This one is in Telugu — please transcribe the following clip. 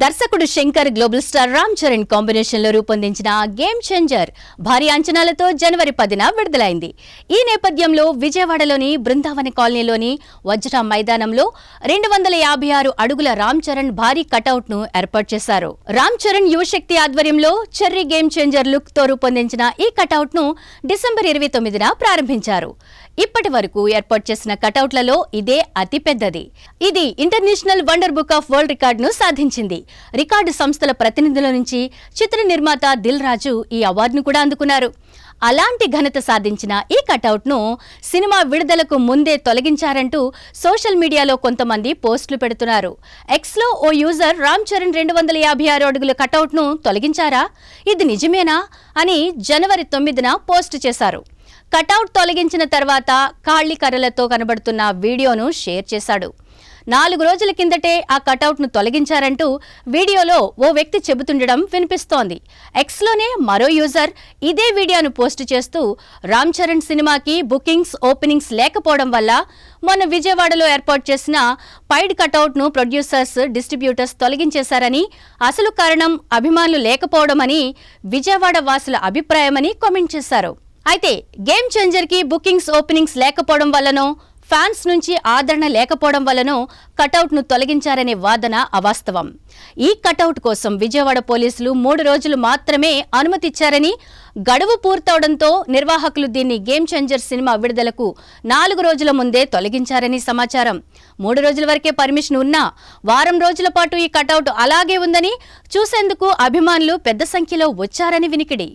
దర్శకుడు Shankar global star Ram Charan combination లో రూపొందించిన గేమ్ చేంజర్ భారీ అంచనాలతో జనవరి 10న విడుదలైంది. ఈ నేపథ్యంలో విజయవాడలోని బృందావన కాలనీలోని వజ్ర మైదానంలో 256 అడుగుల రామ్ చరణ్ భారీ కటౌట్ ను ఏర్పాటు చేశారు. రామ్ చరణ్ యువశక్తి ఆధ్వర్యంలో చెర్రీ గేమ్ చేంజర్ లుక్ తో రూపొందించిన ఈ కటౌట్ ను డిసెంబర్ 29న ప్రారంభించారు. ఇప్పటి వరకు ఏర్పాటు చేసిన కటౌట్లలో ఇదే అతి పెద్దది. ఇది international wonder book of world రికార్డును సాధించింది. రికార్డు సంస్థల ప్రతినిధుల నుంచి చిత్ర నిర్మాత దిల్ రాజు ఈ అవార్డును కూడా అందుకున్నారు. అలాంటి ఘనత సాధించిన ఈ కటౌట్ ను సినిమా విడుదలకు ముందే తొలగించారంటూ సోషల్ మీడియాలో కొంతమంది పోస్టులు పెడుతున్నారు. ఎక్స్ లో ఓ యూజర్ రామ్ చరణ్ 256 అడుగుల కటౌట్ ను తొలగించారా, ఇది నిజమేనా అని జనవరి 9న పోస్టు చేశారు. కటౌట్ తొలగించిన తర్వాత కాళ్లి కర్రలతో కనబడుతున్న వీడియోను షేర్ చేశాడు. 4 రోజుల కిందటే ఆ కటౌట్ ను తొలగించారంటూ వీడియోలో ఓ వ్యక్తి చెబుతుండడం వినిపిస్తోంది. ఎక్స్లోనే మరో యూజర్ ఇదే వీడియోను పోస్టు చేస్తూ రామ్ చరణ్ సినిమాకి బుకింగ్స్, ఓపెనింగ్స్ లేకపోవడం వల్ల మొన్న విజయవాడలో ఏర్పాటు చేసిన పైడ్ కటౌట్ ను ప్రొడ్యూసర్స్, డిస్ట్రిబ్యూటర్స్ తొలగించేశారని, అసలు కారణం అభిమానులు లేకపోవడమని విజయవాడ వాసుల అభిప్రాయమని కామెంట్ చేశారు. అయితే గేమ్ చేంజర్ కి బుకింగ్స్, ఓపెనింగ్స్ లేకపోవడం వల్లనో, ఫ్యాన్స్ నుంచి ఆదరణ లేకపోవడం వల్లనో కటౌట్ ను తొలగించారనే వాదన అవాస్తవం. ఈ కటౌట్ కోసం విజయవాడ పోలీసులు 3 రోజులు మాత్రమే అనుమతిచ్చారని, గడువు పూర్తవడంతో నిర్వాహకులు దీన్ని గేమ్ చేంజర్ సినిమా విడుదలకు 4 రోజుల ముందే తొలగించారని సమాచారం. 3 రోజుల వరకే పర్మిషన్ ఉన్నా వారం రోజుల పాటు ఈ కటౌట్ అలాగే ఉందని, చూసేందుకు అభిమానులు పెద్ద సంఖ్యలో వచ్చారని వినికిడి.